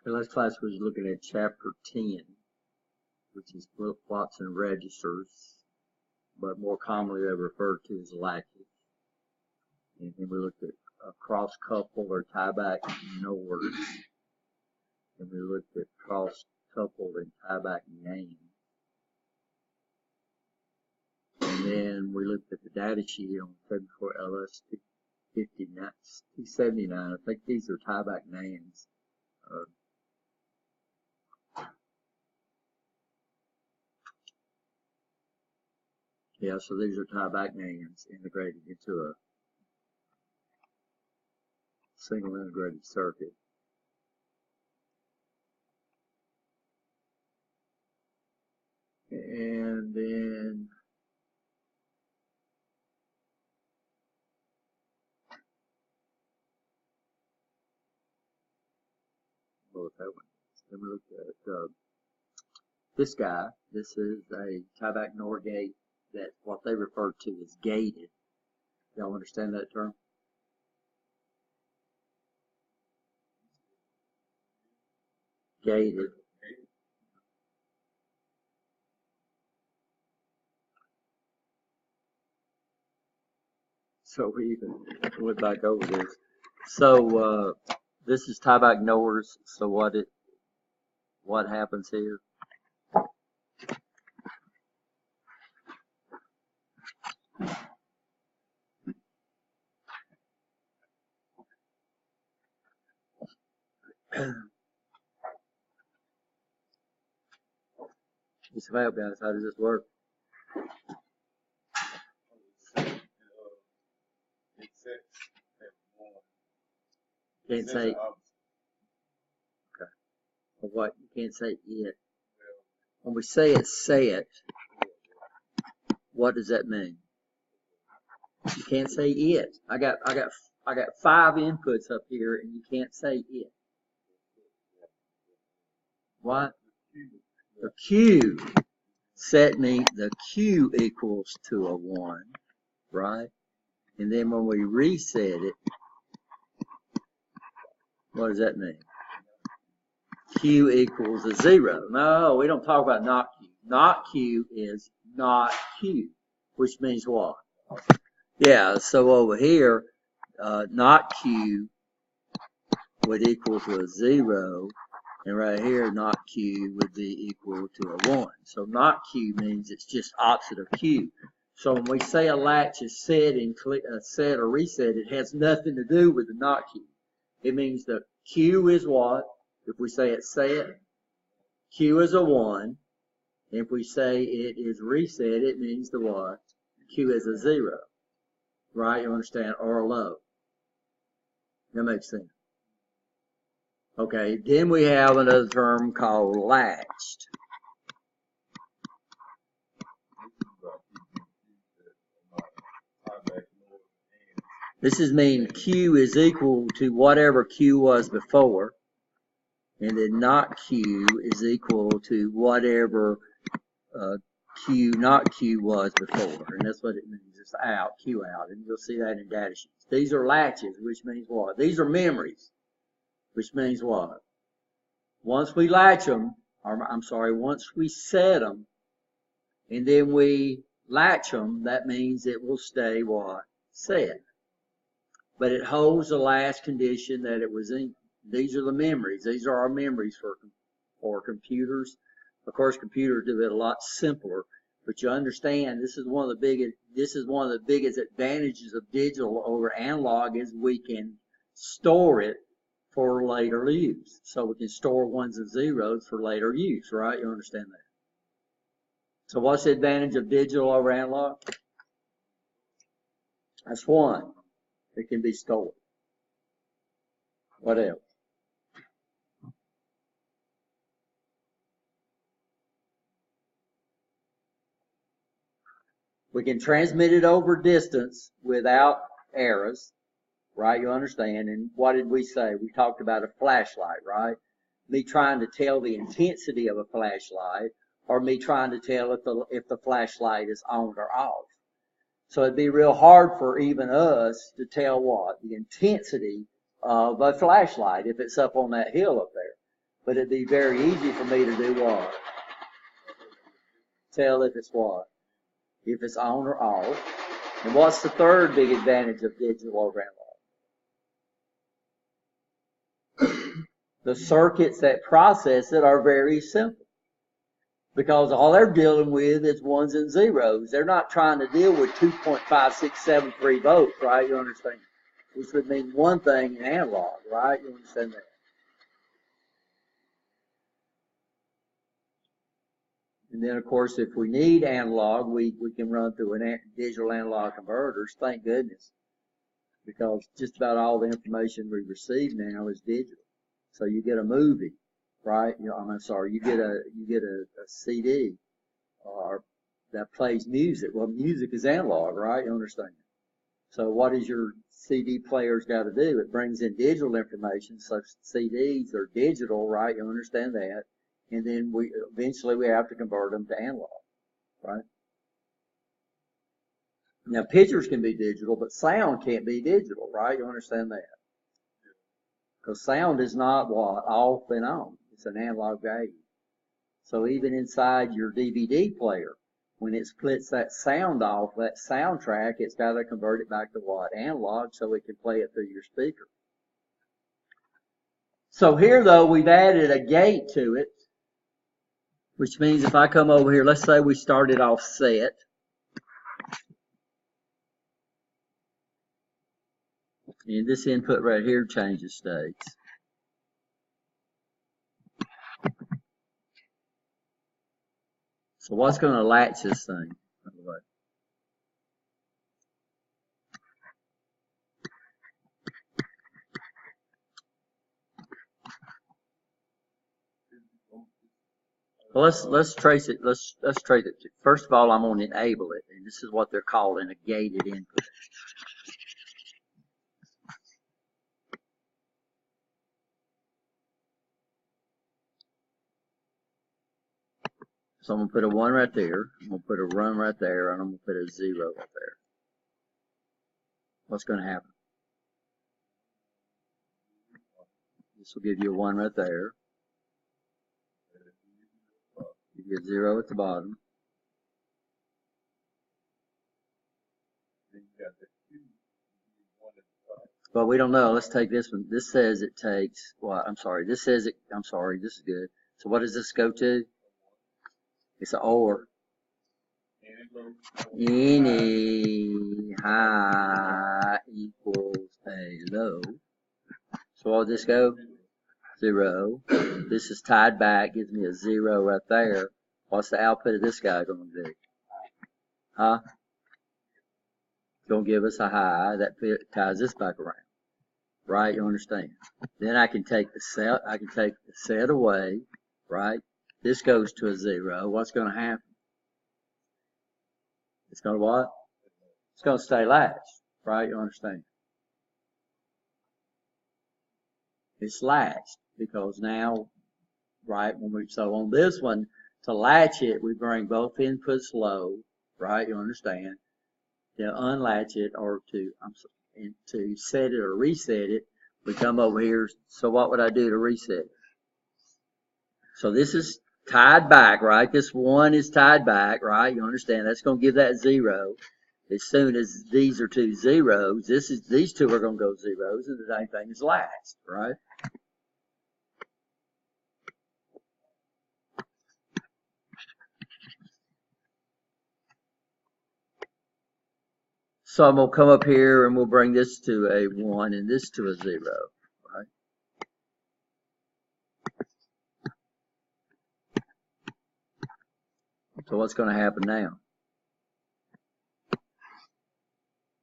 The last class was looking at chapter 10, which is flip-flops and registers, but more commonly they're referred to as latches. And then we looked at cross-couple or tie-back NORs. And we looked at cross-coupled and tie-back names. And then we looked at the data sheet on 74 LS 279. I think these are tie-back names. Yeah, so these are tie-back names integrated into a single integrated circuit. And then then we looked at this guy. This is a tie-back NOR gate. That's what they refer to as gated. Y'all understand that term? Gated. So we even went back over this. So this is tie-back NORs. So what happens here? Just about, guys, how does this work? Can't say. Okay. Well, what? You can't say it. When we say it's set, what does that mean? You can't say it. I got 5 inputs up here, and you can't say it. What? The Q set me the Q equals to a 1, right? And then when we reset it, what does that mean? Q equals a 0. No, we don't talk about not Q. Not Q is not Q, which means what? Yeah, so over here, not Q would equal to a 0, and right here, not Q would be equal to a 1. So not Q means it's just opposite of Q. So when we say a latch is set and set or reset, it has nothing to do with the not Q. It means the Q is what? If we say it's set, Q is a 1. If we say it is reset, it means the what? Q is a 0. Right? You understand? Or a low. That makes sense. Okay, then we have another term called latched. This is mean Q is equal to whatever Q was before, and then not Q is equal to whatever Q not Q was before, and that's what it means. It's out, Q out, and you'll see that in data sheets. These are latches, which means what? These are memories, which means what? Once we latch them, or I'm sorry, once we set them, and then we latch them, that means it will stay what? Set. But it holds the last condition that it was in. These are the memories. These are our memories for computers. Of course, computers do it a lot simpler, but you understand this is one of the biggest advantages of digital over analog is we can store it for later use. So we can store 1s and 0s for later use, right? You understand that? So what's the advantage of digital over analog? That's one. It can be stored. What else? We can transmit it over distance without errors, right? You understand. And what did we say? We talked about a flashlight, right? Me trying to tell the intensity of a flashlight, or me trying to tell if the flashlight is on or off. So it'd be real hard for even us to tell what? The intensity of a flashlight if it's up on that hill up there. But it'd be very easy for me to do what? Tell if it's what? If it's on or off. And what's the third big advantage of digital over analog? The circuits that process it are very simple. Because all they're dealing with is ones and zeros. They're not trying to deal with 2.5673 volts, right? You understand? Which would mean one thing in analog, right? You understand that? And then, of course, if we need analog, we can run through digital analog converters, thank goodness. Because just about all the information we receive now is digital. So you get a movie, right? You know, I'm sorry, you get a CD or that plays music. Well, music is analog, right? You understand? So what is your CD player's got to do? It brings in digital information, such CDs are digital, right? You understand that? And then eventually we have to convert them to analog, right? Now pictures can be digital, but sound can't be digital, right? You understand that? Because sound is not what? Off and on. It's an analog value. So even inside your DVD player, when it splits that sound off, that soundtrack, it's got to convert it back to what? Analog, so it can play it through your speaker. So here, though, we've added a gate to it, which means if I come over here, let's say we started off set. And this input right here changes states. So what's going to latch this thing, by the way? Well, let's trace it. Let's trace it. First of all, I'm going to enable it, and this is what they're calling a gated input. So I'm going to put a 1 right there. I'm going to put a 1 right there, and I'm going to put a 0 right there. What's going to happen? This will give you a 1 right there. You get 0 at the bottom. But we don't know. Let's take this one. This says it takes what? I'm sorry. This says it. I'm sorry. This is good. So what does this go to? It's an OR. Any high equals a low. So what would this go? 0. This is tied back. Gives me a 0 right there. What's the output of this guy going to do? Huh? It's going to give us a high. That ties this back around. Right? You understand? Then I can take the set. I can take the set away. Right? This goes to a 0. What's going to happen? It's going to what? It's going to stay latched. Right? You understand? It's latched because now, right, so on this one, to latch it, we bring both inputs low. Right? You understand? To unlatch it or to set it or reset it, we come over here. So what would I do to reset it? So this is tied back, right? This 1 is tied back, right? You understand? That's going to give that 0. As soon as these are 2 zeros, these 2 are going to go zeros, and the same thing is latched, right? So I'm going to come up here and we'll bring this to a 1 and this to a 0, right? So what's going to happen now?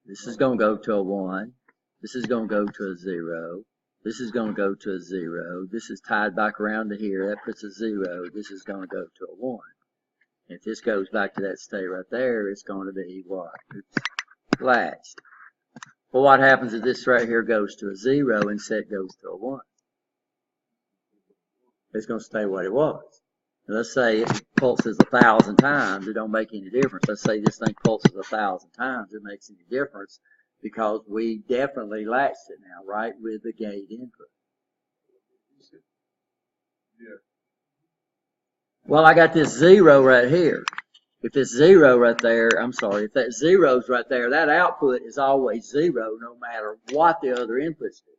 This is going to go to a 1. This is going to go to a 0. This is going to go to a 0. This is tied back around to here. That puts a 0. This is going to go to a 1. If this goes back to that state right there, it's going to be what? Oops. Latched. Well, what happens if this right here goes to a 0 and set goes to a 1? It's going to stay what it was. Now, let's say it pulses 1,000 times. It don't make any difference. Let's say this thing pulses 1,000 times. It makes any difference because we definitely latched it now, right, with the gate input. Well, I got this 0 right here. If it's 0 right there, I'm sorry, if that 0's right there, that output is always 0 no matter what the other inputs do.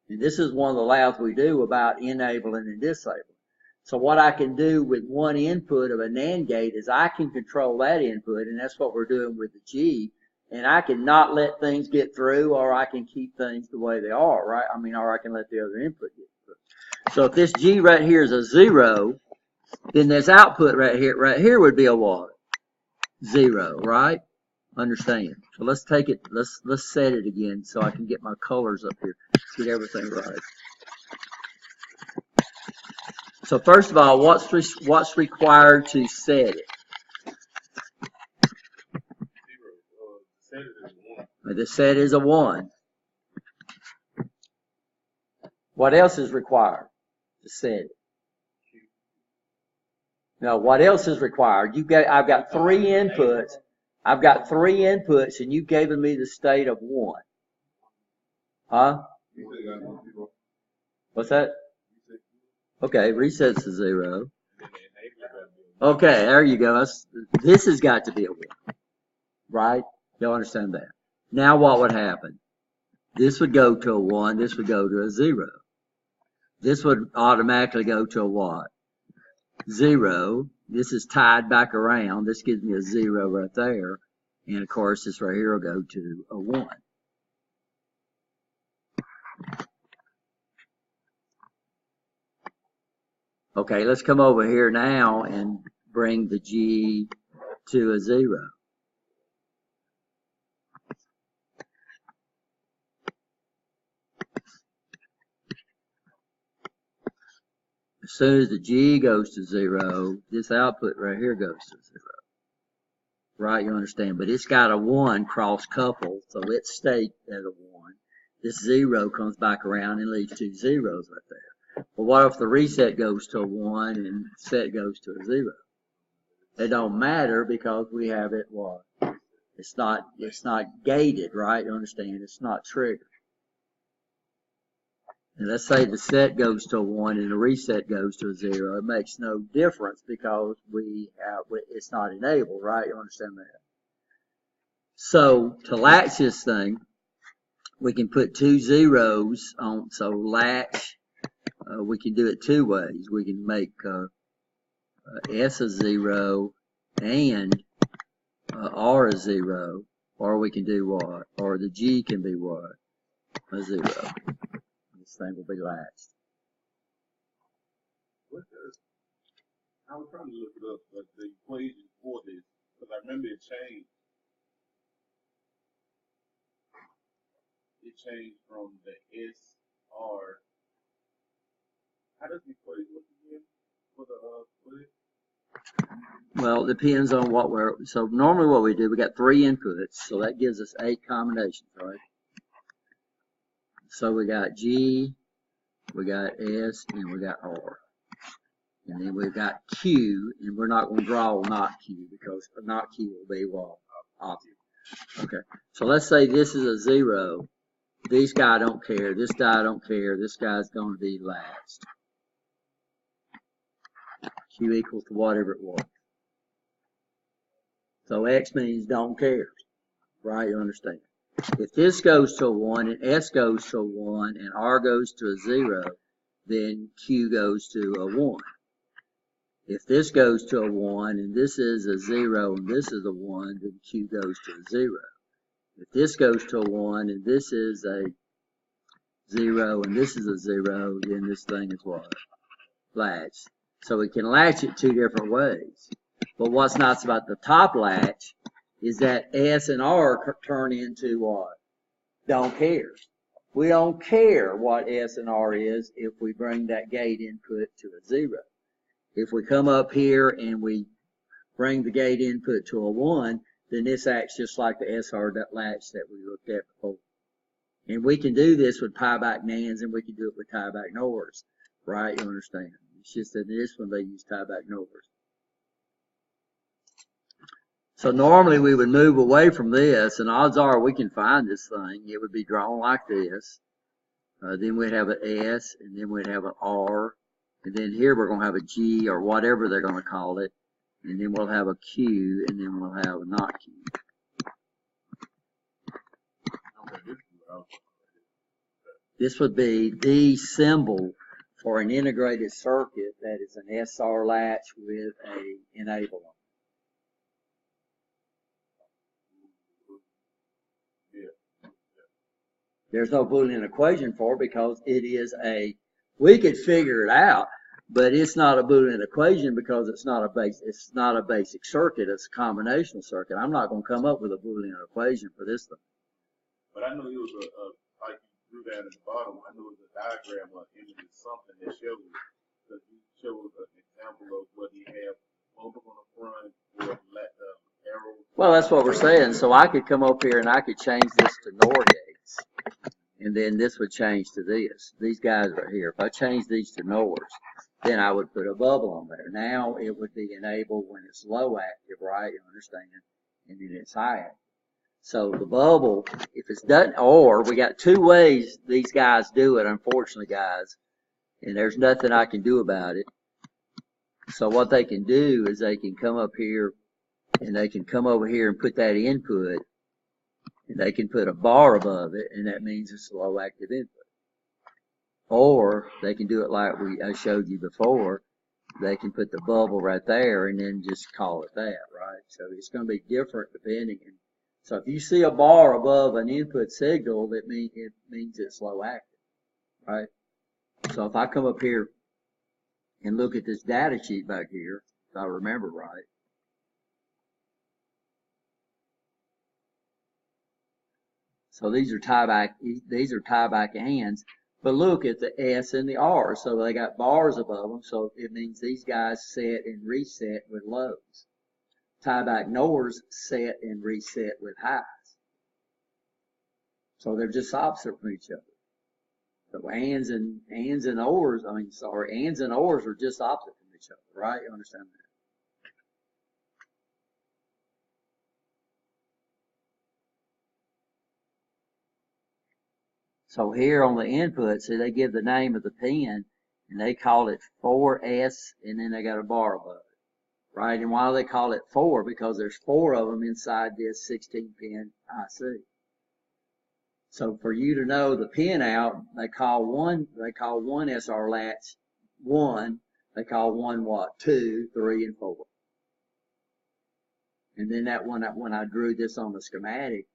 And this is one of the labs we do about enabling and disabling. So what I can do with one input of a NAND gate is I can control that input, and that's what we're doing with the G. And I can not let things get through, or I can keep things the way they are, right? I mean, or I can let the other input get through. So if this G right here is a 0, then this output right here would be a what? 0, right? Understand. So let's take it, let's set it again so I can get my colors up here. Get everything right. So first of all, what's required to set it? The set is a 1. What else is required to set it? Now, what else is required? I've got 3 inputs. I've got 3 inputs, and you've given me the state of 1. Huh? What's that? Okay, resets to 0. Okay, there you go. This has got to be a 1, right? You'll understand that. Now what would happen? This would go to a 1. This would go to a 0. This would automatically go to a what? 0. This is tied back around. This gives me a 0 right there. And of course, this right here will go to a 1. Okay, let's come over here now and bring the G to a 0. As soon as the G goes to 0, this output right here goes to 0. Right, you understand? But it's got a 1 cross-coupled, so let's state at a 1. This 0 comes back around and leaves 2 zeros right there. But what if the reset goes to a 1 and set goes to a 0? It don't matter because we have it what? It's not gated, right? You understand? It's not triggered. And let's say the set goes to a 1 and the reset goes to a 0. It makes no difference because it's not enabled, right? You understand that? So to latch this thing, we can put 2 zeros on. So latch, we can do it 2 ways. We can make S a 0 and R a 0, or we can do what? Or the G can be what? A 0. This thing will be latched. I was trying to look it up, but the equation for this, because I remember it changed. It changed from the SR. How does the equation look again for the Well, it depends on what so normally what we do, we got 3 inputs, so that gives us 8 combinations, right? So we got G, we got S, and we got R. And then we've got Q, and we're not going to draw not Q because not Q will be what? Opposite. Okay, so let's say this is a 0. This guy don't care, this guy don't care, this guy's going to be latched. Q equals to whatever it was. So X means don't care, right? You understand? If this goes to a 1 and S goes to a 1 and R goes to a 0, then Q goes to a 1. If this goes to a 1 and this is a 0 and this is a 1, then Q goes to a 0. If this goes to a 1 and this is a 0 and this is a 0, then this thing is what? Latched. So we can latch it 2 different ways. But what's nice about the top latch is that S and R turn into what? Don't care. We don't care what S and R is if we bring that gate input to a 0. If we come up here and we bring the gate input to a 1, then this acts just like the SR latch that we looked at before. And we can do this with tie-back NANDs and we can do it with tie-back NORs, right? You understand? It's just that in this one they use tie-back NORs. So normally we would move away from this, and odds are we can find this thing. It would be drawn like this. Then we'd have an S, and then we'd have an R, And then here we're going to have a G or whatever they're going to call it. And then we'll have a Q, and then we'll have a not Q. This would be the symbol for an integrated circuit that is an SR latch with a enable on it. There's no Boolean equation for it because it is we could figure it out, but it's not a Boolean equation because it's not a basic circuit, it's a combinational circuit. I'm not going to come up with a Boolean equation for this thing. But I know it was like you drew down at the bottom, I know it was a diagram or image or something that shows an example of what he had over on the front or arrow. Well, that's what we're saying. So I could come up here and I could change this to NOR gates. And then this would change to this. These guys right here. If I change these to NORs, then I would put a bubble on there. Now it would be enabled when it's low active, right? You understand? And then it's high active. So the bubble, if it's done, or we got two ways these guys do it, unfortunately, guys, and there's nothing I can do about it. So what they can do is they can come up here and they can come over here and put that input, and they can put a bar above it, and that means it's a low active input. Or they can do it like I showed you before. They can put the bubble right there and then just call it that, right? So it's going to be different depending. So if you see a bar above an input signal, it means it's low active, right? So if I come up here and look at this data sheet back here, if I remember right, so these are tieback hands, but look at the S and the R, so they got bars above them, so it means these guys set and reset with lows. Tieback NORs set and reset with highs. So they're just opposite from each other. So ands and ors, ands and ors are just opposite from each other, right? You understand that? So here on the input, see, they give the name of the pin, and they call it 4S, and then they got a bar above it. Right, and why do they call it 4? Because there's 4 of them inside this 16-pin IC. So for you to know the pin out, they call one SR latch 1. They call one what? 2, 3, and 4. And then that one, when I drew this on the schematic,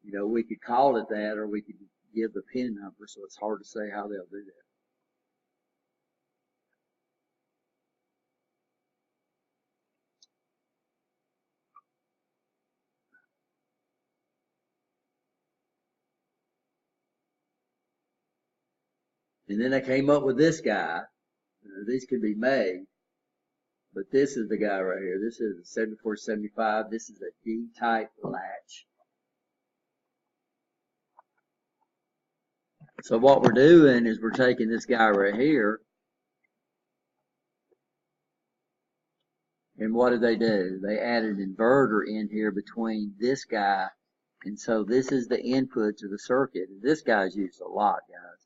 we could call it that, or we could give the pin number. So it's hard to say how they'll do that. And then they came up with this guy. These could be made, but this is the guy right here. This is a 7475. This is a D-type latch. So what we're doing is we're taking this guy right here, and what did they do? They added an inverter in here between this guy, and so this is the input to the circuit. And this guy's used a lot, guys.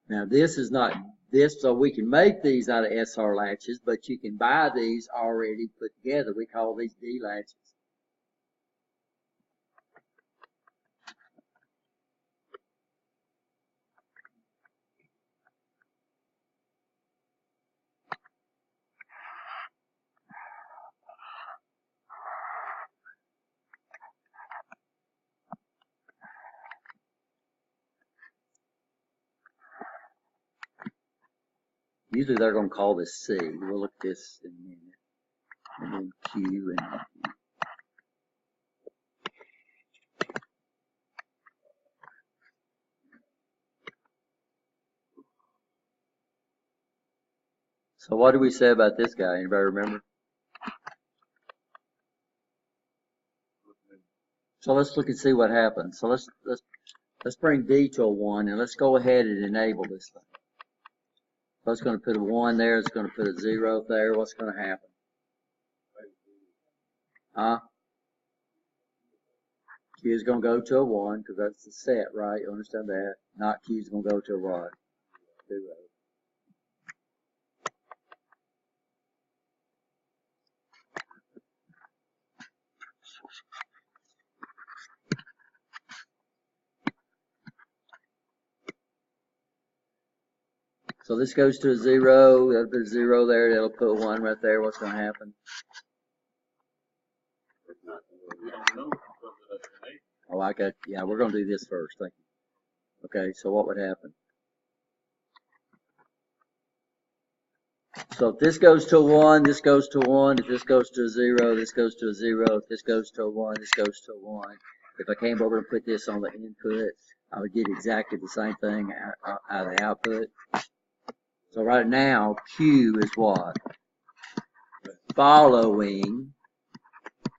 Now this is not this, so we can make these out of SR latches, but you can buy these already put together. We call these D latches. Usually they're going to call this C. We'll look at this in a minute. And then Q and Q. So what did we say about this guy? Anybody remember? So let's look and see what happens. So let's bring D to a 1, and let's go ahead and enable this thing. So it's going to put a 1 there. It's going to put a 0 there. What's going to happen? Huh? Q is going to go to a 1 because that's the set, right? You understand that? Not Q is going to go to a what? 0. So this goes to a 0. That'll put a 0 there. That'll put a 1 right there. What's going to happen? We don't know because of the name. Oh, I got, yeah, we're going to do this first. Thank you. Okay, so what would happen? So if this goes to a 1, this goes to a 1. If this goes to a 0, this goes to a 0. If this goes to a 1, this goes to a 1. If I came over and put this on the input, I would get exactly the same thing out of the output. So right now, Q is what? Following.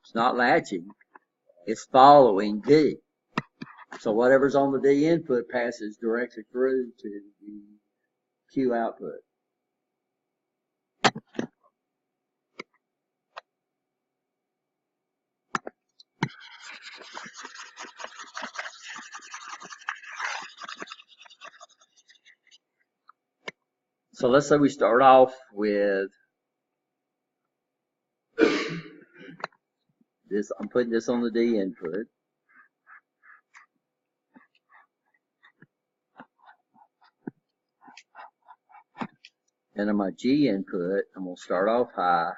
It's not latching. It's following D. So whatever's on the D input passes directly through to the Q output. So let's say we start off with this. I'm putting this on the D input. And on my G input, I'm going to start off high.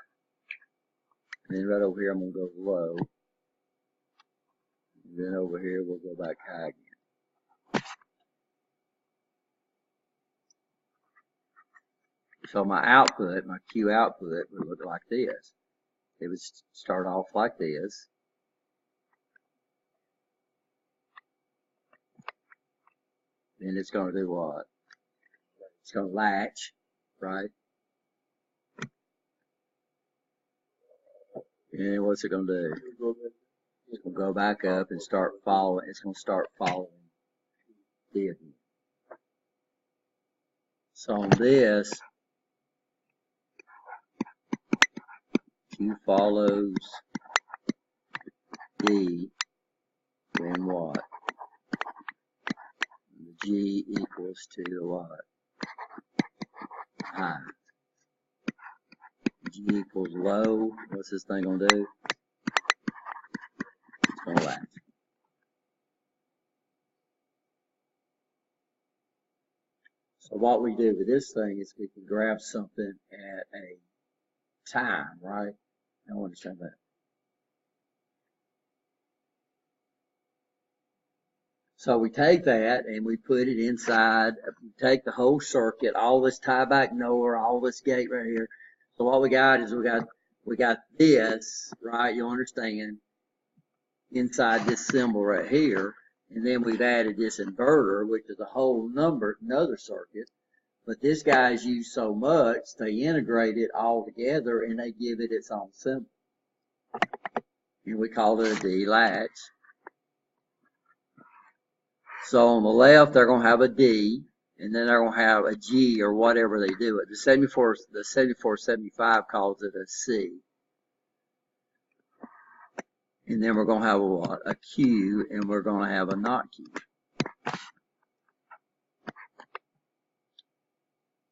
And then right over here, I'm going to go low. And then over here, we'll go back high again. So my output, my Q output, would look like this. It would start off like this. Then it's going to do what? It's going to latch, right? And what's it going to do? It's going to go back up and start following. It's going to start following D again. So on this, Q follows D, then what? The G equals to the what? High. G equals low. What's this thing going to do? It's going to latch. So what we do with this thing is we can grab something at a time, right? I don't understand that. So we take that and we put it inside, we take the whole circuit, all this tie back NOR, all this gate right here. So what we got is we got this, right, you understand, inside this symbol right here. And then we've added this inverter, which is a whole another circuit. But this guy's used so much, they integrate it all together and they give it its own symbol. And we call it a D latch. So on the left, they're going to have a D, and then they're going to have a G or whatever they do it. The 7475 calls it a C. And then we're going to have a what? A Q, and we're going to have a not Q.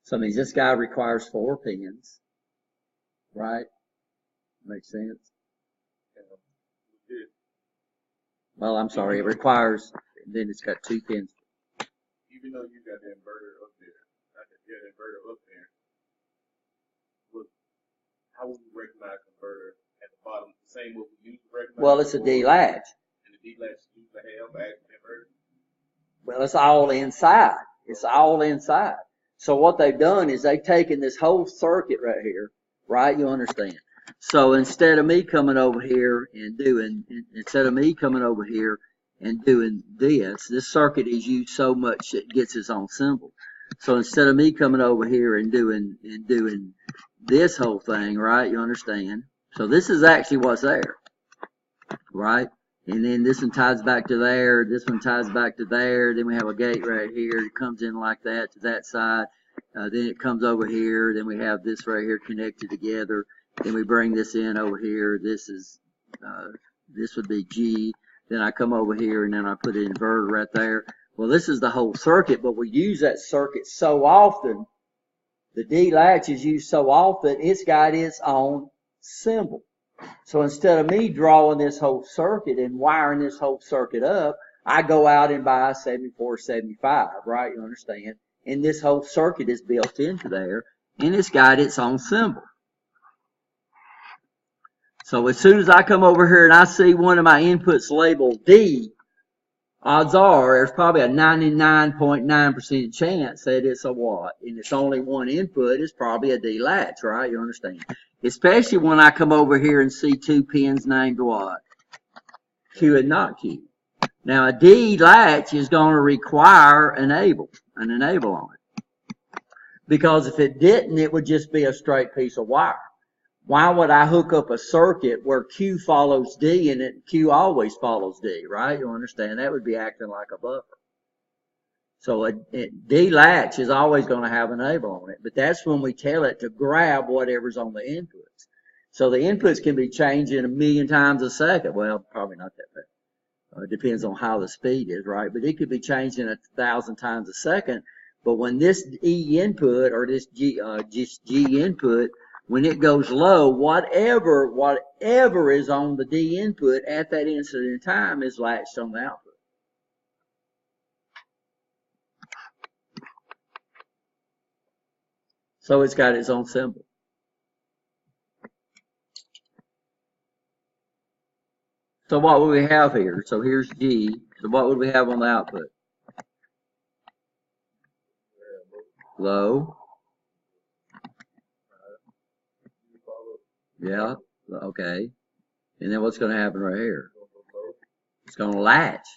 So that means this guy requires 4 pins, right? Makes sense? Well, I'm sorry, it requires, then it's got 2 pins. Even though you got the inverter up there, I could get an inverter up there. Look, how would we recognize converter at the bottom? The same what we use to recognize. Well, it's a D latch. And the D latch used to have back inverter. Well, it's all inside. It's all inside. So what they've done is they've taken this whole circuit right here, right? You understand? So instead of me coming over here and doing this circuit is used so much it gets its own symbol. So instead of me coming over here and doing this whole thing, right? You understand? So this is actually what's there, right? And then this one ties back to there. This one ties back to there. Then we have a gate right here. It comes in like that to that side. Then it comes over here. Then we have this right here connected together. Then we bring this in over here. This would be G. Then I come over here and then I put an inverter right there. Well, this is the whole circuit, but we use that circuit so often. The D latch is used so often, it's got its own symbol. So instead of me drawing this whole circuit and wiring this whole circuit up, I go out and buy a 7475, right? You understand? And this whole circuit is built into there, and it's got its own symbol. So as soon as I come over here and I see one of my inputs labeled D, odds are there's probably a 99.9% chance that it's a watt, and it's only one input. It's probably a D latch, right? You understand? Especially when I come over here and see two pins named what? Q and not Q. Now a D latch is going to require an enable on it, because if it didn't, it would just be a straight piece of wire. Why would I hook up a circuit where Q follows D and Q always follows D, right? You understand? That would be acting like a buffer. So a D latch is always going to have an enable on it, but that's when we tell it to grab whatever's on the inputs. So the inputs can be changing 1,000,000 times a second. Well, probably not that fast. It depends on how the speed is, right? But it could be changing 1,000 times a second. But when this E input or this G input, when it goes low, whatever is on the D input at that instant in time is latched on the output. So it's got its own symbol. So what would we have here? So here's G. So what would we have on the output? Low. Yeah, okay. And then what's going to happen right here? It's going to latch.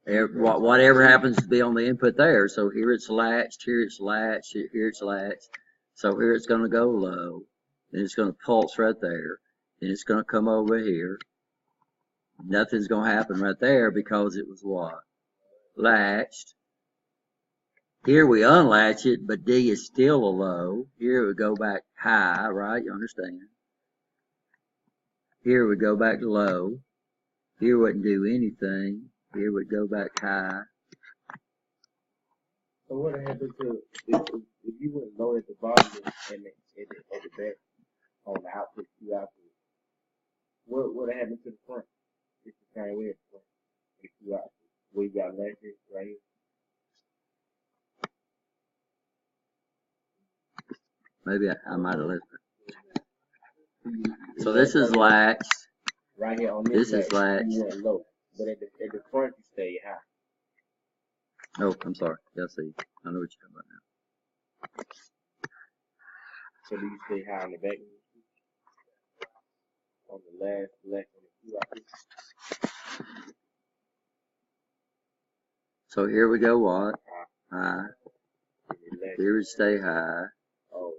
Whatever happens to be on the input there. So here it's latched, here it's latched, here it's latched. So here it's going to go low. Then it's going to pulse right there. Then it's going to come over here. Nothing's going to happen right there because it was what? Latched. Here we unlatch it, but D is still a low. Here we go back high, right? You understand? Here we go back to low. Here wouldn't do anything. Here would go back high. So what happened to if you went low at the bottom and at the back on the output, Q output? What happened to the front? It's the same way at the front. The Q output. Where you got latches right here. Maybe I might have listened. So this is latched. Right here on this is latched. You went low, but at the front you stay high. Oh, I'm sorry. Yeah, I see. I know what you're talking about now. So do you stay high on the back? On the last on the Q output? So here we go what? High. Here would stay high. Oh.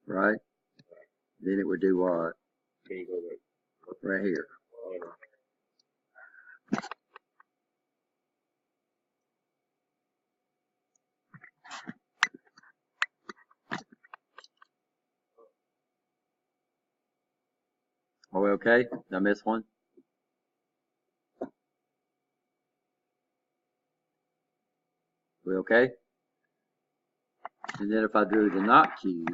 Right? Then it would do what? Then you go right here. Are we okay? Did I miss one? We okay? And then if I drew the not Q,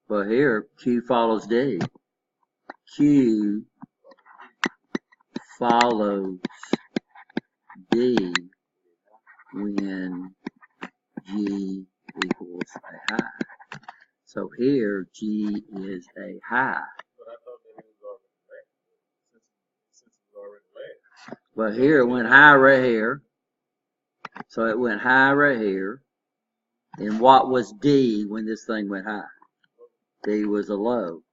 but here Q follows D. Q follows D when G equals a high. So here G is a high. Well, here it went high right here. So it went high right here. And what was D when this thing went high? D was a low.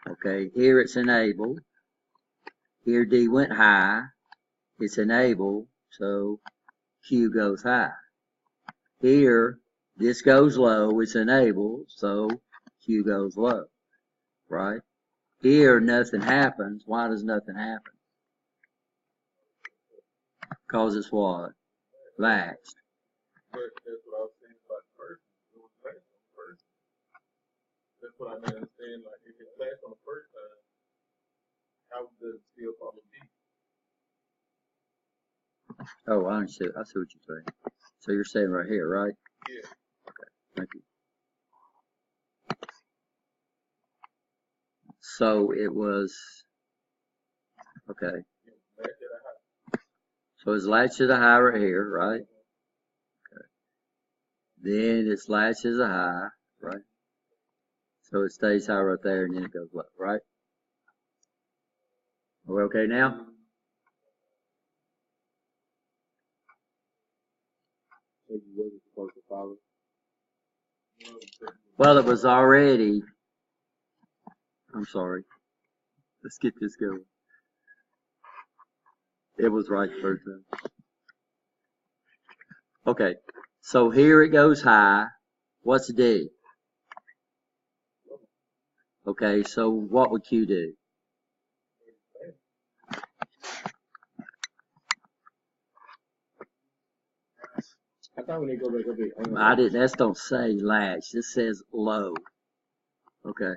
Okay, here it's enabled. Here D went high. it's enabled, so Q goes high. Here, this goes low, it's enabled, so Q goes low, right? Here, nothing happens. Why does nothing happen? Because it's what? Latched. But that's what I was saying about the person. It was latched on the person. That's what I didn't understand. Like, if it's latched on the first time, how does it still follow D? Oh, I see what you're saying. So you're saying right here, right? Yeah. Thank you. So it was, okay. Latch at a high. So it's latched to the high right here, right? Okay. Then it's latched as a high, right? So it stays high right there and then it goes low, right? Are we okay now? So you wasn't supposed to follow. Well, it was already, I'm sorry. Let's get this going. It was right the first time. Okay, so here it goes high. What's D? Okay, so what would Q do? I thought when they go back up there, I didn't, that don't say latch. This says low. Okay.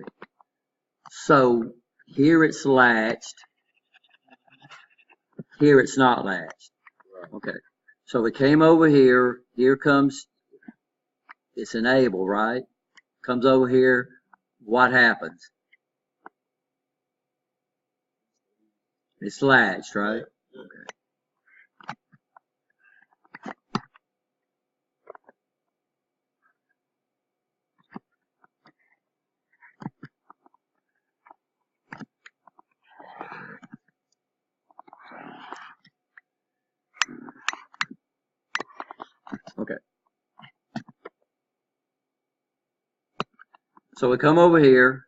So here it's latched. Here it's not latched. Okay. So it came over here. Here comes, it's enabled, right? Comes over here. What happens? It's latched, right? Okay. Okay. So we come over here.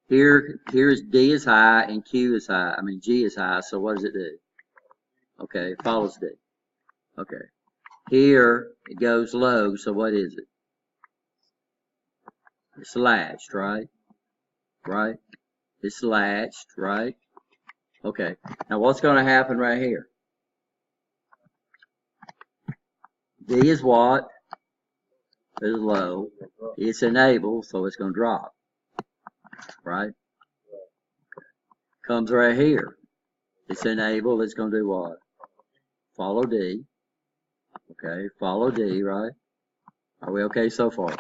Here's D is high and Q is high. I mean, G is high. So what does it do? Okay, it follows D. Okay. Here it goes low. So what is it? It's latched, right? Right? It's latched, right? Okay. Now what's going to happen right here? D is what? It's low. It's enabled, so it's going to drop. Right? Comes right here. It's enabled, it's going to do what? Follow D. Okay, follow D, right? Are we okay so far?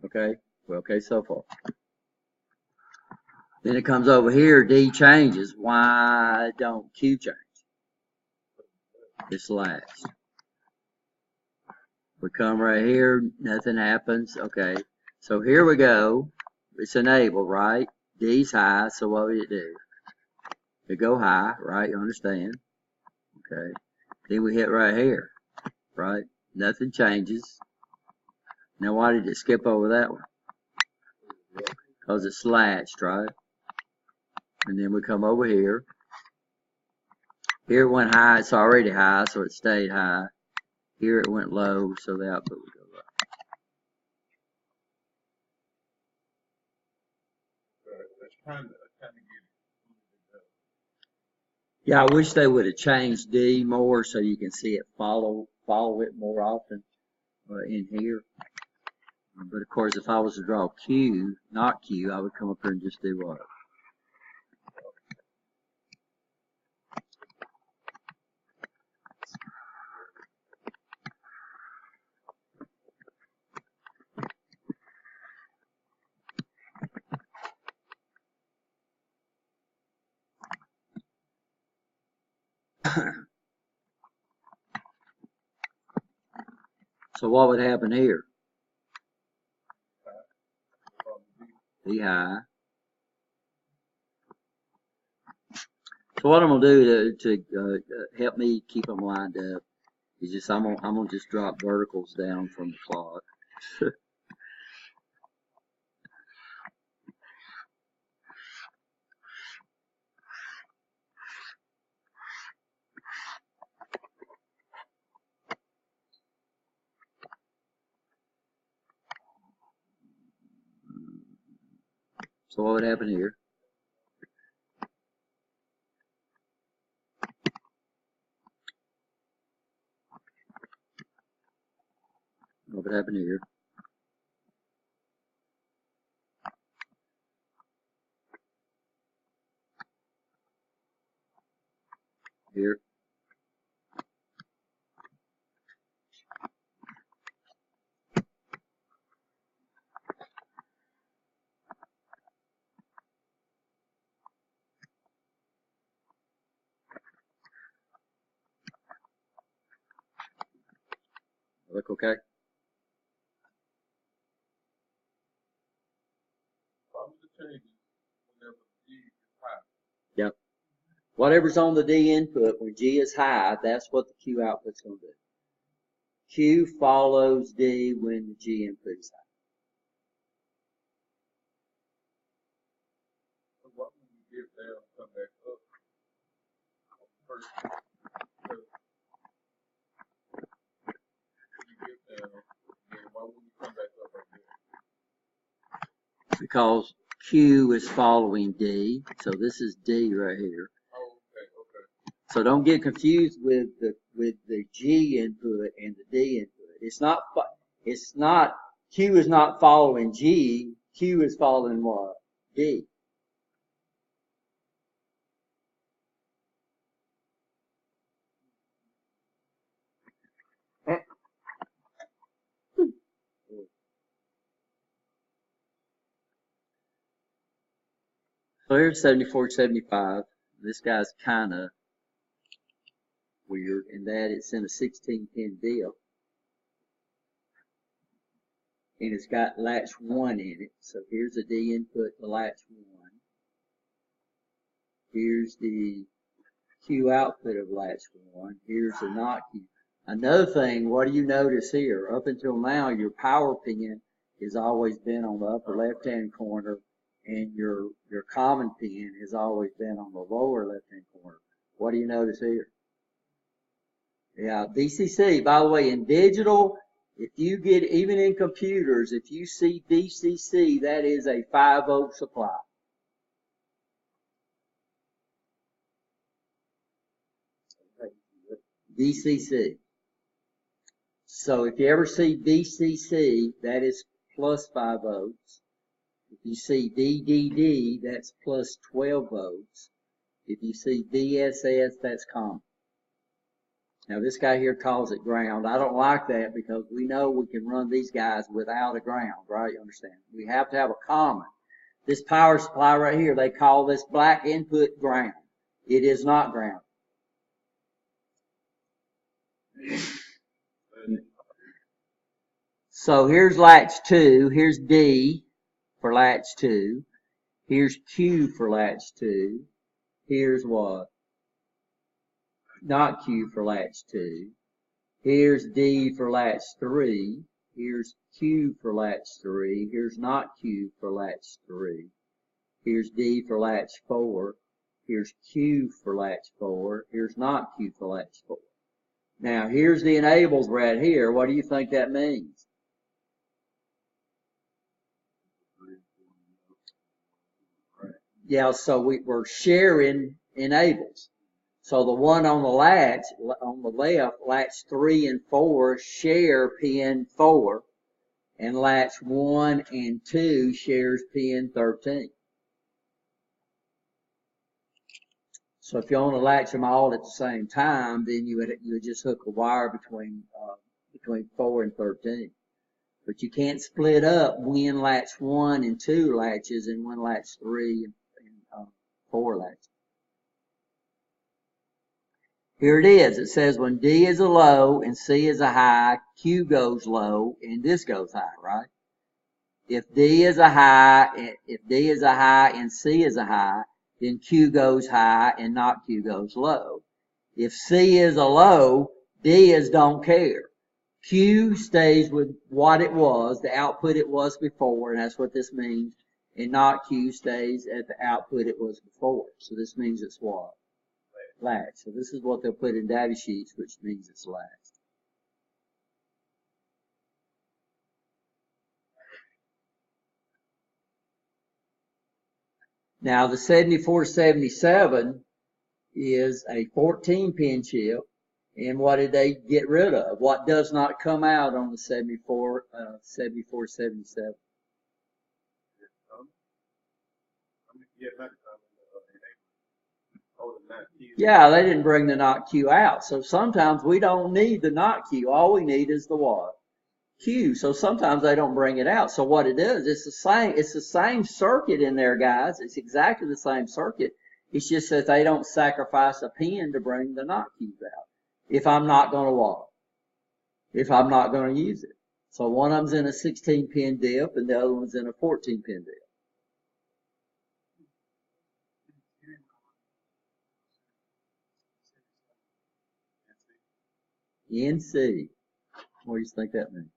Okay, we're okay so far. Then it comes over here, D changes. Why don't Q change? It's latched. We come right here, nothing happens. Okay, so here we go. It's enabled, right? D's high, so what would it do? It go high, right? You understand? Okay. Then we hit right here, right? Nothing changes. Now why did it skip over that one? Because it's latched, right? And then we come over here. Here it went high, it's already high, so it stayed high. Here it went low, so the output would go low. That's kind of get it. Yeah, I wish they would have changed D more so you can see it follow it more often in here. But of course, if I was to draw Q, not Q, I would come up here and just do what? So what would happen here? D high. So what I'm gonna do to help me keep them lined up is just I'm gonna just drop verticals down from the plot. So what would happen here? What would happen here? Here. Look okay? Why would the change whenever G is high? Yep. Whatever's on the D input, when G is high, that's what the Q output's going to do. Q follows D when the G input is high. So what when you get down and come back up? First, because you get down, then why wouldn't you come back up right there? Because Q is following D, so this is D right here. Oh, okay. So don't get confused with the G input and the D input. It's not Q is not following G. Q is following what? D. So here's 7475. This guy's kind of weird in that it's in a 16-pin deal. And it's got latch 1 in it. So here's the D input to latch 1. Here's the Q output of latch 1. Here's the not Q. Another thing, what do you notice here? Up until now, your power pin has always been on the upper left-hand corner, and your common pin has always been on the lower left-hand corner. What do you notice here? Yeah, VCC. By the way, in digital, if you get, even in computers, if you see VCC, that is a 5-volt supply. VCC. So if you ever see VCC, that is plus 5 volts. If you see VDD, that's plus 12 volts. If you see VSS, that's common. Now this guy here calls it ground. I don't like that because we know we can run these guys without a ground, right? You understand? We have to have a common. This power supply right here, they call this black input ground. It is not ground. So here's latch 2. Here's D for latch 2. Here's Q for latch 2. Here's what? Not Q for latch 2. Here's D for latch 3. Here's Q for latch 3. Here's not Q for latch 3. Here's D for latch 4. Here's Q for latch 4. Here's not Q for latch 4. Now here's the enables right here. What do you think that means? Yeah, so we're sharing enables. So the one on the latch, on the left, latch 3 and 4 share pin 4, and latch 1 and 2 shares pin 13. So if you want to latch them all at the same time, then you would just hook a wire between 4 and 13. But you can't split up when latch 1 and 2 latches and when latch 3 and 4 latches. Here it is. It says when D is a low and C is a high, Q goes low and this goes high, right? If D is a high and C is a high, then Q goes high and not Q goes low. If C is a low, D is don't care. Q stays with what it was, the output it was before, and that's what this means. And not Q stays at the output it was before. So this means it's what? Latch. So this is what they'll put in data sheets, which means it's latched. Now the 7477 is a 14 pin chip, and what did they get rid of? What does not come out on the 7477? Yeah, not oh, the not Q. Yeah, they didn't bring the not Q out. So sometimes we don't need the not Q. All we need is the what? Q. So sometimes they don't bring it out. So what it is, it's the same circuit in there, guys. It's exactly the same circuit. It's just that they don't sacrifice a pin to bring the not Q's out. If I'm not going to what? If I'm not going to use it. So one of them's in a 16 pin dip and the other one's in a 14 pin dip. NC. What do you think that means?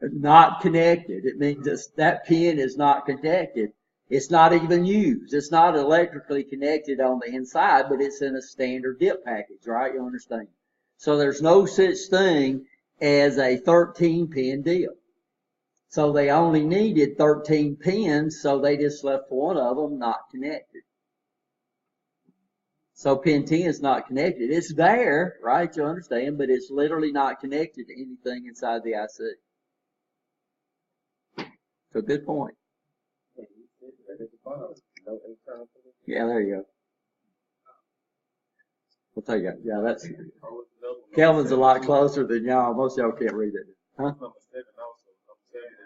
Not connected. It means that pin is not connected. It's not even used. It's not electrically connected on the inside, but it's in a standard dip package, right? You understand? So there's no such thing as a 13 pin dip. So they only needed 13 pins, so they just left one of them not connected. So pin 10 is not connected. It's there, right? You understand, but it's literally not connected to anything inside the IC. So good point. Yeah, there you go. We'll take it. Yeah, that's Kelvin's a lot closer than y'all. Most of y'all can't read it. Huh?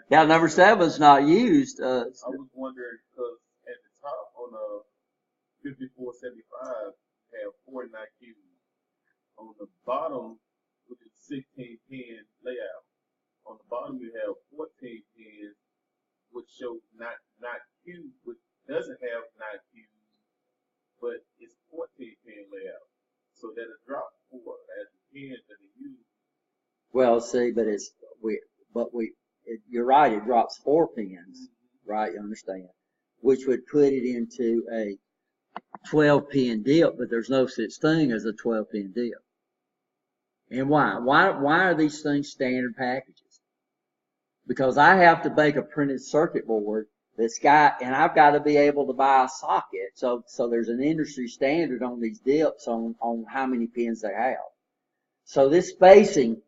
Yeah, number 7's not used. I was wondering because at the top on the 5475 have 4 not Q's. On the bottom, which is 16 pin layout, on the bottom you have 14 pins, which shows not Q, which doesn't have not Q, but it's 14 pin layout. So that it drops 4 as the pins that are used. Well, see, but you're right. It drops 4 pins, right? You understand, which would put it into a 12 pin dip, but there's no such thing as a 12 pin dip. And why? Why are these things standard packages? Because I have to make a printed circuit board and I've got to be able to buy a socket. So there's an industry standard on these dips on how many pins they have. So this spacing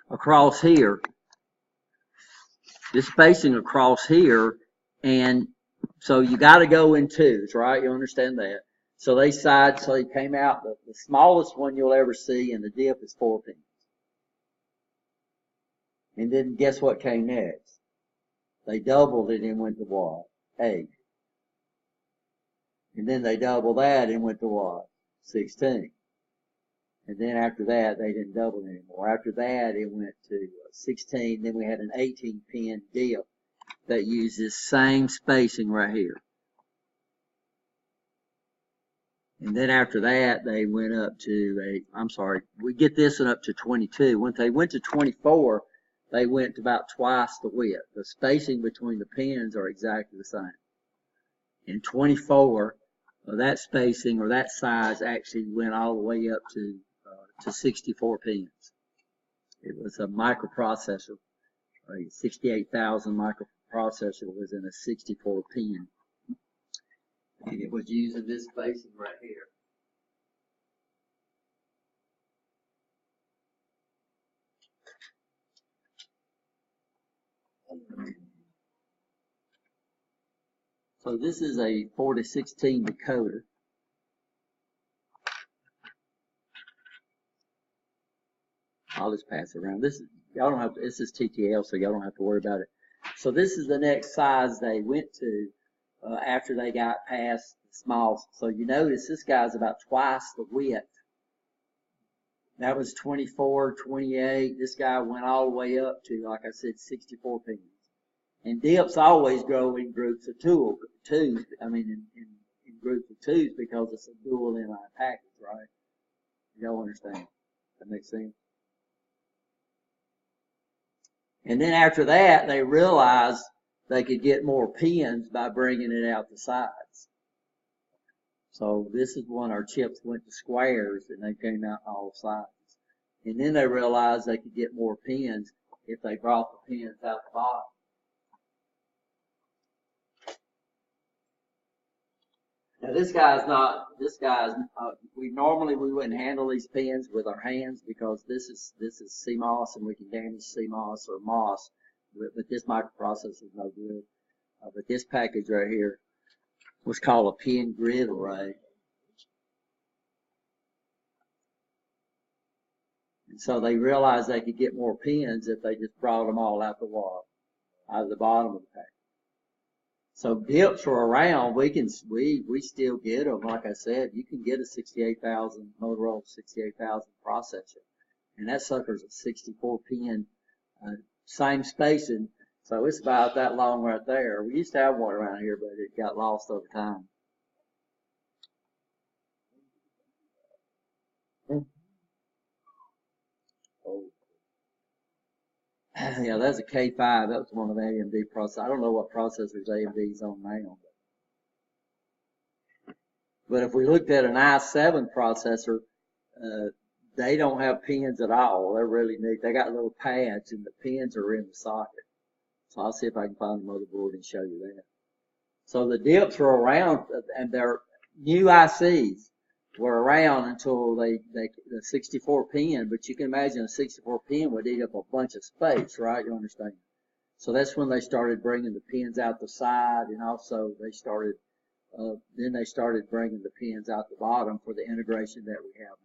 across here, and so you got to go in twos, right? You understand that? So they came out, the smallest one you'll ever see in the dip is 4 pins. And then guess what came next? They doubled it and went to what? 8. And then they doubled that and went to what? 16. And then after that, they didn't double it anymore. After that, it went to 16. Then we had an 18 pin dip that used this same spacing right here. And then after that, they went up to we get this one up to 22. When they went to 24, they went to about twice the width. The spacing between the pins are exactly the same. In 24, that spacing or that size actually went all the way up to 64 pins. It was a microprocessor, a 68,000 microprocessor was in a 64 pin. And it was using this spacing right here. So this is a 4 to 16 decoder. I'll just pass it around. This is TTL, so y'all don't have to worry about it. So this is the next size they went to after they got past the small. So you notice this guy's about twice the width. That was 24, 28. This guy went all the way up to, like I said, 64 pins. And dips always grow in groups of twos. I mean, in groups of twos because it's a dual inline package, right? Y'all understand? That makes sense? And then after that, they realized they could get more pins by bringing it out the sides. So this is when our chips went to squares and they came out all sides. And then they realized they could get more pins if they brought the pins out the bottom. Now this guy's, we wouldn't handle these pins with our hands because this is CMOS and we can damage CMOS or MOS, but this microprocessor is no good. But this package right here was called a pin grid array. And so they realized they could get more pins if they just brought them all out of the bottom of the package. So dips are around. We still get them. Like I said, you can get a 68,000 Motorola 68,000 processor, and that sucker's a 64 pin, same spacing. So it's about that long right there. We used to have one around here, but it got lost over time. Yeah, that's a K5. That was one of the AMD processors. I don't know what processors AMD's on now. But if we looked at an i7 processor, they don't have pins at all. They're really neat. They got little pads, and the pins are in the socket. So I'll see if I can find the motherboard and show you that. So the dips are around, and they're new ICs. Were around until the 64 pin, but you can imagine a 64 pin would eat up a bunch of space, right? You understand? So that's when they started bringing the pins out the side, and also they started bringing the pins out the bottom for the integration that we have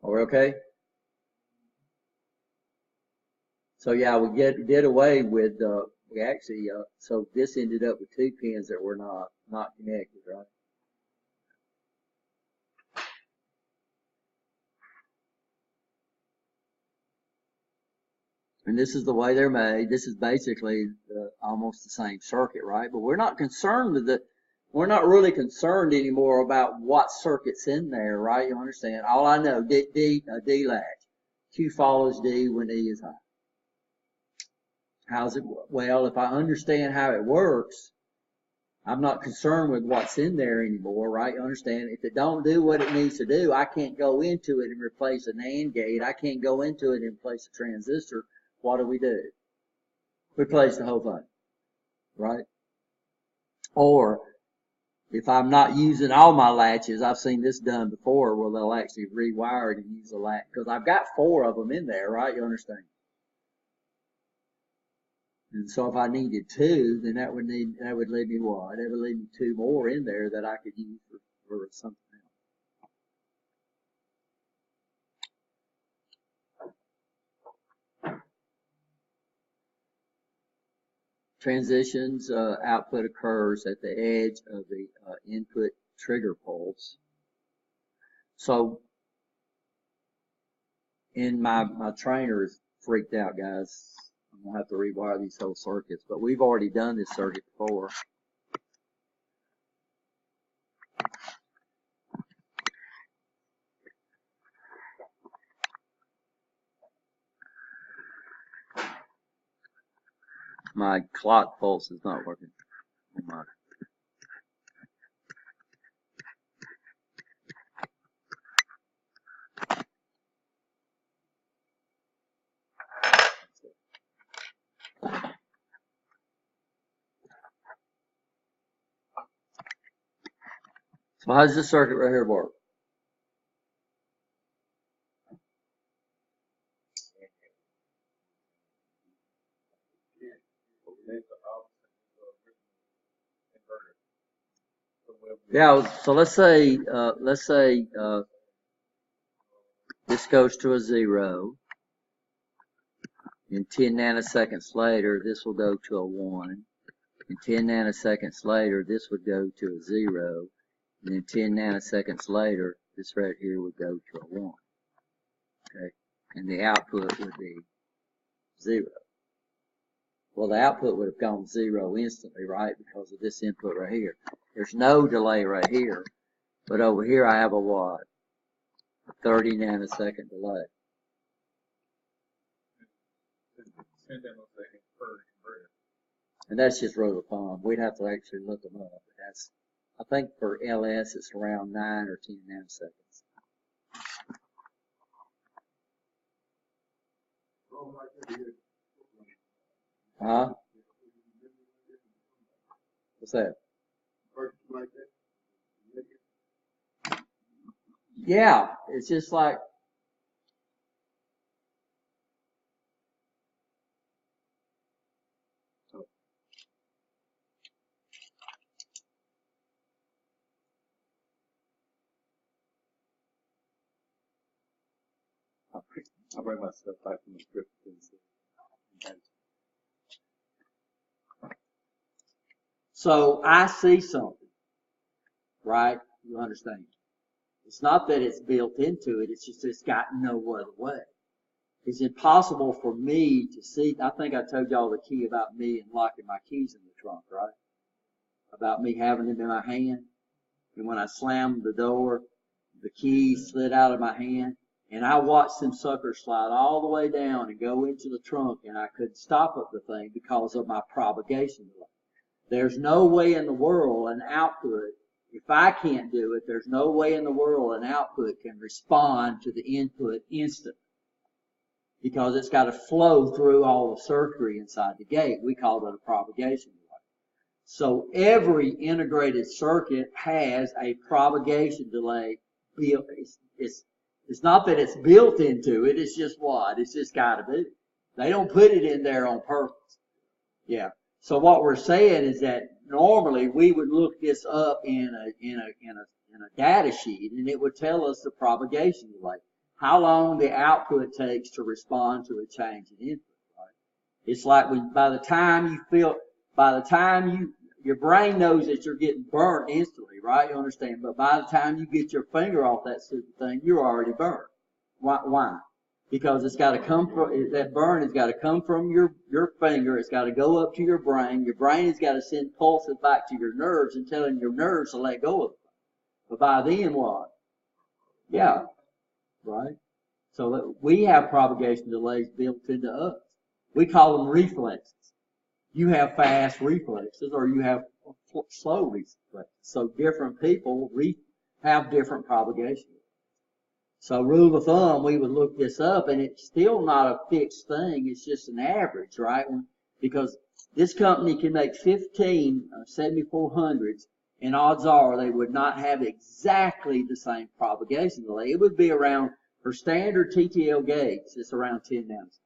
now. Are we okay? So yeah, we did away with, so this ended up with two pins that were not connected, right? And this is the way they're made. This is basically almost the same circuit, right? But we're not really concerned anymore about what circuit's in there, right? You understand? All I know, D latch. Q follows D when E is high. How's it? Well, if I understand how it works, I'm not concerned with what's in there anymore, right? You understand? If it don't do what it needs to do, I can't go into it and replace an AND gate. I can't go into it and replace a transistor. What do? Replace the whole thing, right? Or if I'm not using all my latches, I've seen this done before where they'll actually rewire it and use a latch, because I've got 4 of them in there, right? You understand? And so if I needed 2, then that would leave me what? That would leave me 2 more in there that I could use for something else. Transitions, output occurs at the edge of the input trigger pulse. So my trainer is freaked out, guys. I'm gonna have to rewire these whole circuits, but we've already done this circuit before. My clock pulse is not working. So how does this circuit right here work? Yeah, so let's say this goes to a 0, and 10 nanoseconds later this will go to a 1, and 10 nanoseconds later this would go to a 0, and then 10 nanoseconds later this right here would go to a 1. Okay, and the output would be 0. Well, the output would have gone 0 instantly, right, because of this input right here. There's no delay right here, but over here I have a what? A 30 nanosecond delay. 10 nanoseconds per converter. And that's just rule of thumb. We'd have to actually look them up. But that's, I think for LS it's around 9 or 10 nanoseconds. Huh? What's that? Yeah, it's just like, I'll bring my stuff back from the script. So I see something, right? You understand? It's not that it's built into it, it's just it's got no other way. It's impossible for me to see. I think I told y'all the key about me and locking my keys in the trunk, right? About me having them in my hand. And when I slammed the door, the key slid out of my hand. And I watched them suckers slide all the way down and go into the trunk, and I couldn't stop up the thing because of my propagation delay. There's no way in the world an output, if I can't do it, there's no way in the world an output can respond to the input instantly. Because it's got to flow through all the circuitry inside the gate. We call it a propagation delay. So every integrated circuit has a propagation delay built. It's not that it's built into it, it's just what? It's just got to be. They don't put it in there on purpose. Yeah. So what we're saying is that normally we would look this up in a data sheet, and it would tell us the propagation delay, how long the output takes to respond to a change in input. Right? It's like by the time your brain knows that you're getting burnt instantly, right? You understand? But by the time you get your finger off that stupid thing, you're already burnt. Why? Because it's got to come from, that burn has got to come from your finger. It's got to go up to your brain. Your brain has got to send pulses back to your nerves and telling your nerves to let go of it. But by then what? Yeah. Right? So we have propagation delays built into us. We call them reflexes. You have fast reflexes or you have slow reflexes. So different people have different propagation. So rule of thumb, we would look this up, and it's still not a fixed thing. It's just an average, right? Because this company can make 15 7400s, and odds are they would not have exactly the same propagation delay. It would be around, for standard TTL gates, it's around 10 nanoseconds.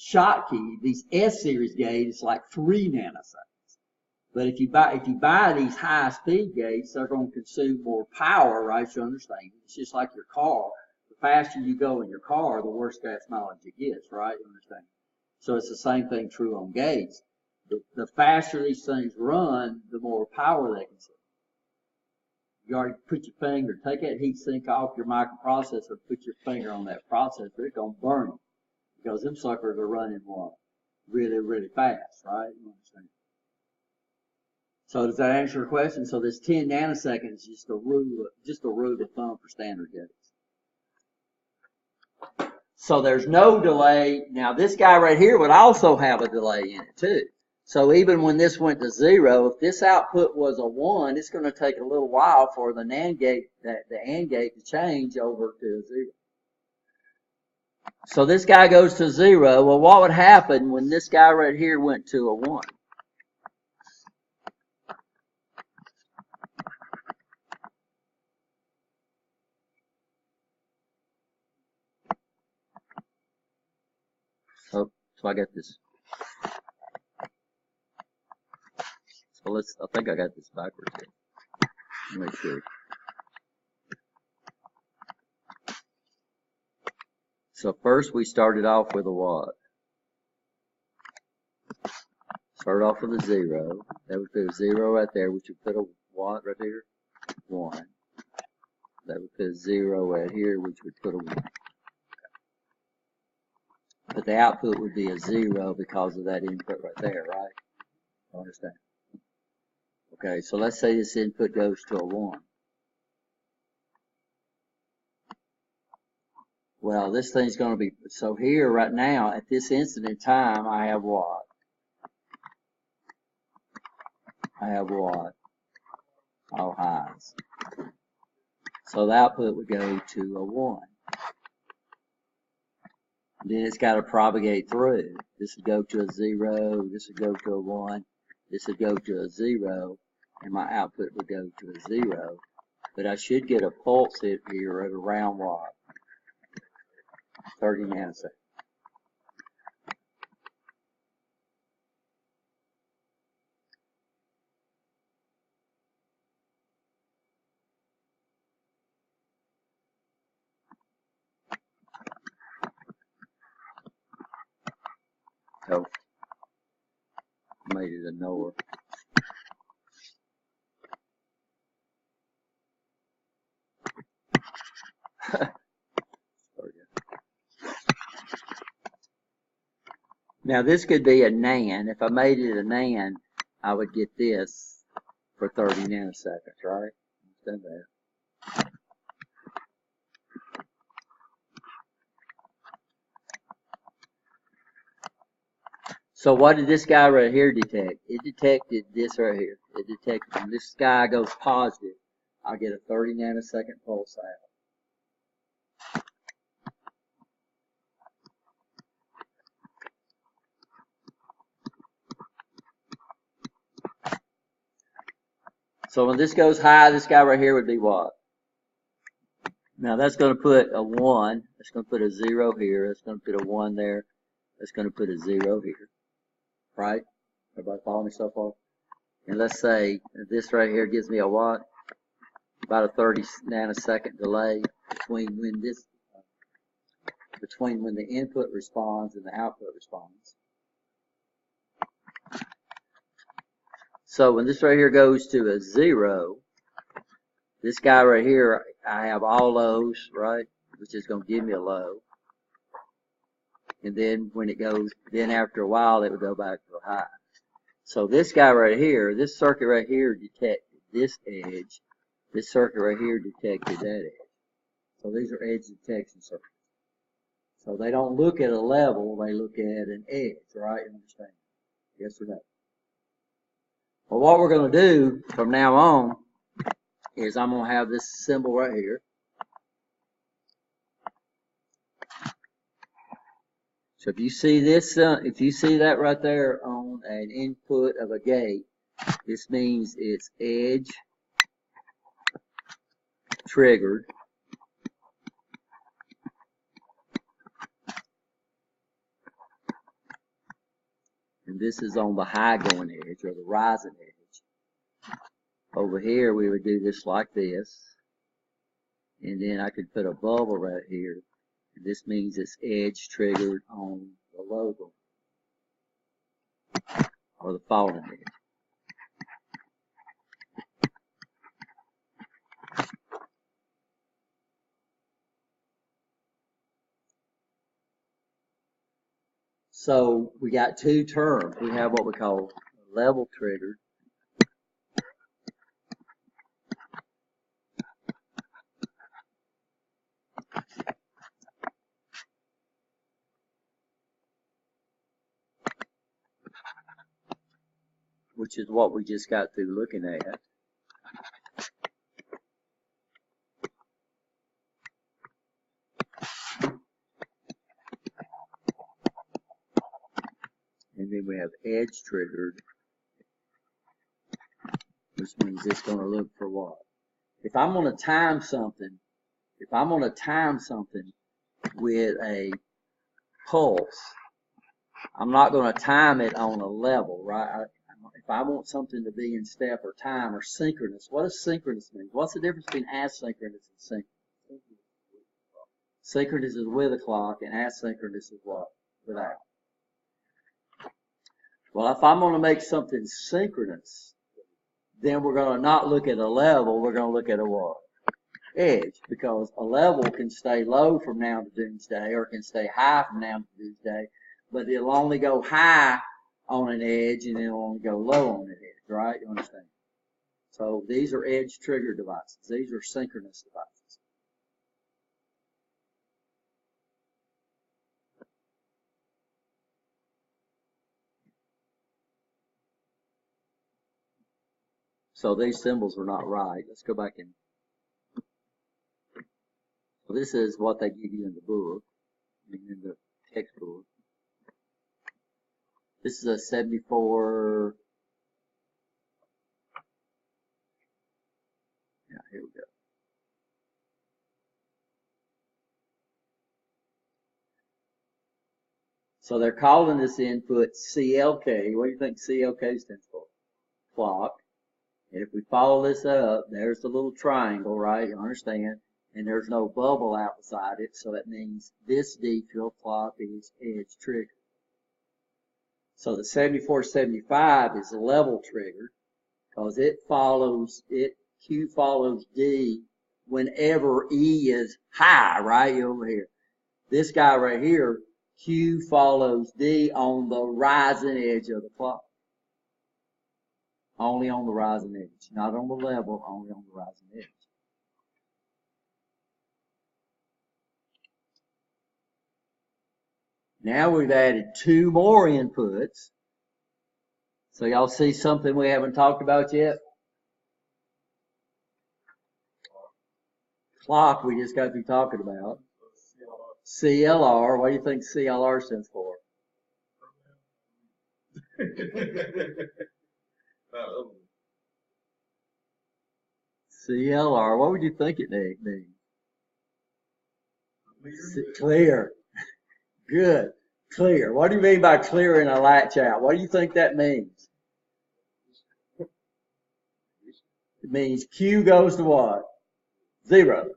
Schottky, these S-series gates, it's like 3 nanoseconds. But if you buy these high-speed gates, they're going to consume more power, right? You understand? It's just like your car. The faster you go in your car, the worse gas mileage it gets, right? You understand? So it's the same thing true on gates. The faster these things run, the more power they consume. You already put your finger, take that heat sink off your microprocessor, put your finger on that processor, it's going to burn you. Because them suckers are running what? Really, really fast, right? You understand? So does that answer your question? So this 10 nanoseconds is just a rule of thumb for standard gates. So there's no delay. Now this guy right here would also have a delay in it too. So even when this went to 0, if this output was a 1, it's going to take a little while for the NAND gate, the AND gate to change over to a 0. So this guy goes to 0. Well, what would happen when this guy right here went to a 1? Oh, so I got this. So I think I got this backwards here. Let me make sure. So first we started off with a what? Started off with a 0. That would put a 0 right there, which would put a what right here? 1. That would put a 0 right here, which would put a 1. But the output would be a 0 because of that input right there, right? I understand. Okay, so let's say this input goes to a 1. Well, this thing's going to be, so here right now, at this instant in time, I have what? I have what? All highs. So the output would go to a 1. Then it's got to propagate through. This would go to a 0, this would go to a 1, this would go to a 0, and my output would go to a 0. But I should get a pulse hit here at around what? 30 nanoseconds. So, made it a knower. Now this could be a NAND. If I made it a NAND, I would get this for 30 nanoseconds, right? Understand that. So what did this guy right here detect? It detected this right here. It detected when this guy goes positive, I get a 30 nanosecond pulse out. So when this goes high, this guy right here would be what? Now that's going to put a 1. That's going to put a 0 here. That's going to put a 1 there. That's going to put a 0 here. Right? Everybody follow me so far? And let's say this right here gives me a what? About a 30 nanosecond delay between when this, between when the input responds and the output responds. So when this right here goes to a 0, this guy right here, I have all lows, right? Which is going to give me a low. And then when it goes, then after a while, it would go back to a high. So this guy right here, this circuit right here detected this edge. This circuit right here detected that edge. So these are edge detection circuits. So they don't look at a level, they look at an edge, right? You understand? Yes or no? Well, what we're going to do from now on is I'm going to have this symbol right here. So if you see this, if you see that right there on an input of a gate, this means it's edge triggered. And this is on the high going edge or the rising edge. Over here we would do this like this. And then I could put a bubble right here. And this means it's edge triggered on the low or the falling edge. So we got two terms. We have what we call level triggered. Which is what we just got through looking at. And then we have edge triggered, which means it's going to look for what? If I'm going to time something, with a pulse, I'm not going to time it on a level, right? If I want something to be in step or time or synchronous, what does synchronous mean? What's the difference between asynchronous and synchronous? Synchronous is with a clock and asynchronous is what? Without. Well, if I'm going to make something synchronous, then we're going to not look at a level, we're going to look at a what? Edge, because a level can stay low from now to doomsday or it can stay high from now to doomsday, but it'll only go high on an edge and it'll only go low on an edge, right? You understand? So these are edge trigger devices. These are synchronous devices. So these symbols were not right. Let's go back and, so this is what they give you in the book, in the textbook. This is a 74, yeah, here we go. So they're calling this input CLK. What do you think CLK stands for? Clock. And if we follow this up, there's the little triangle, right? You understand? And there's no bubble outside it, so that means this D-field clock is edge triggered. So the 7475 is level triggered because Q follows D whenever E is high, right over here. This guy right here, Q follows D on the rising edge of the clock. Only on the rising edge, not on the level, only on the rising edge. Now we've added two more inputs. So y'all see something we haven't talked about yet? Clock we just got through talking about. CLR, what do you think CLR stands for? CLR, what would you think it means? Clear. Good. Clear. What do you mean by clearing a latch out? What do you think that means? It means Q goes to what? 0.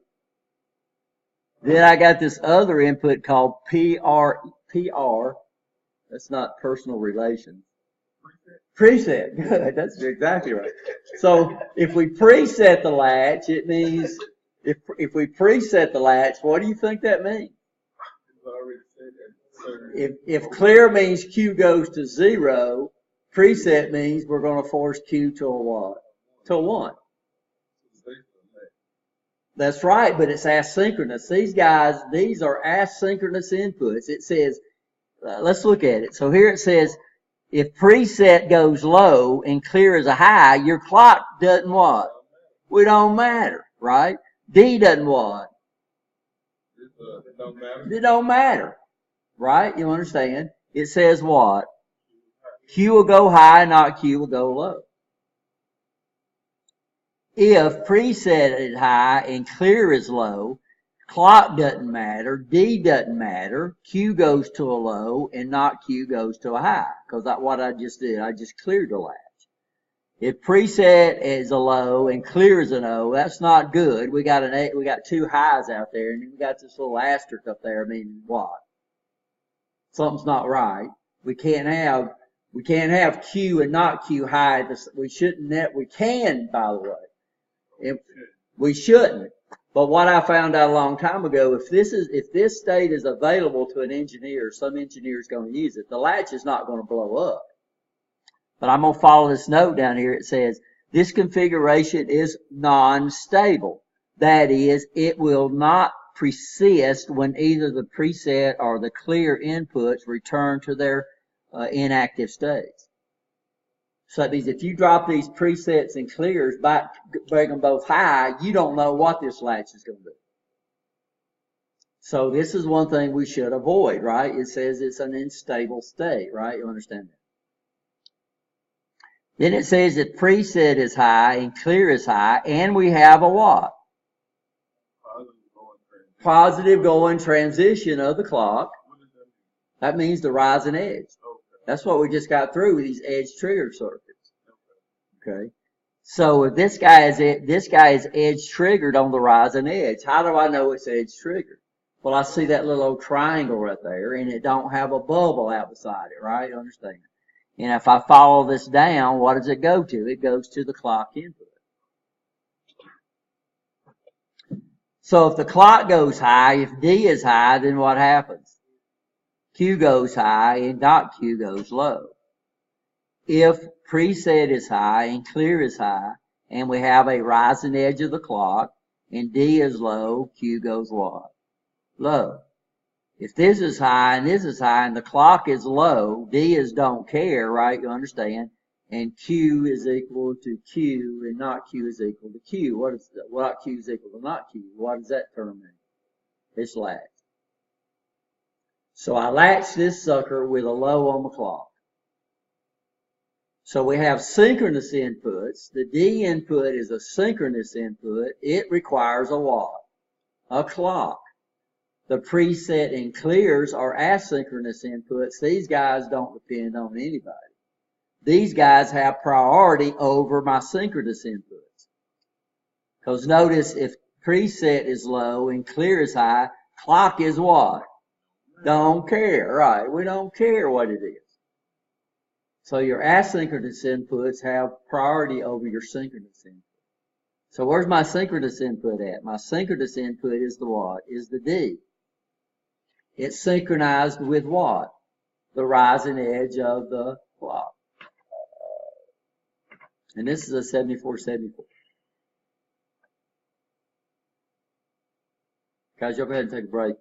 Then I got this other input called PR. That's not personal relations. Preset. Good. That's exactly right. So if we preset the latch, it means if we preset the latch, what do you think that means? If clear means Q goes to 0, preset means we're going to force Q to a what? To a 1. That's right, but it's asynchronous. These are asynchronous inputs. It says, let's look at it. So here it says, if preset goes low and clear is a high, your clock doesn't what? It don't matter, right? D doesn't what? It don't matter, right? You understand? It says what? Q will go high, not Q will go low. If preset is high and clear is low, clock doesn't matter, D doesn't matter, Q goes to a low and not Q goes to a high. Because what I just did, I just cleared the latch. If preset is a low and clear is an O, that's not good. We got two highs out there, and we got this little asterisk up there, meaning what? Something's not right. We can't have Q and not Q high. We can, by the way. We shouldn't. But what I found out a long time ago, if this state is available to an engineer, some engineer is going to use it, the latch is not going to blow up. But I'm going to follow this note down here. It says, this configuration is non-stable. That is, it will not persist when either the preset or the clear inputs return to their inactive states. So that means if you drop these presets and clears back, bring them both high, you don't know what this latch is going to do. So this is one thing we should avoid, right? It says it's an unstable state, right? You understand that? Then it says that preset is high and clear is high, and we have a what? Positive going transition of the clock. That means the rising edge. That's what we just got through with these edge trigger circuits. Okay. So if this guy is edge triggered on the rising edge, how do I know it's edge triggered? Well, I see that little old triangle right there, and it don't have a bubble out beside it, right? You understand? And if I follow this down, what does it go to? It goes to the clock input. So if the clock goes high, if D is high, then what happens? Q goes high and not Q goes low. If preset is high and clear is high, and we have a rising edge of the clock, and D is low, Q goes what? Low. If this is high and this is high and the clock is low, D is don't care, right? You understand? and Q is equal to Q, and not Q is equal to Q. What Q is equal to not Q? What does that term mean? It's latched. So I latch this sucker with a low on the clock. So we have synchronous inputs. The D input is a synchronous input. It requires a what? A clock. The preset and clears are asynchronous inputs. These guys don't depend on anybody. These guys have priority over my synchronous inputs. Because notice if preset is low and clear is high, clock is what? Don't care, right? We don't care what it is. So your asynchronous inputs have priority over your synchronous input. So where's my synchronous input at? My synchronous input is the what? Is the D. It's synchronized with what? The rising edge of the clock. And this is a 7474. Guys, y'all go ahead and take a break.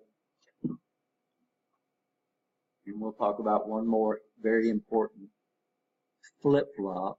And we'll talk about one more very important flip-flop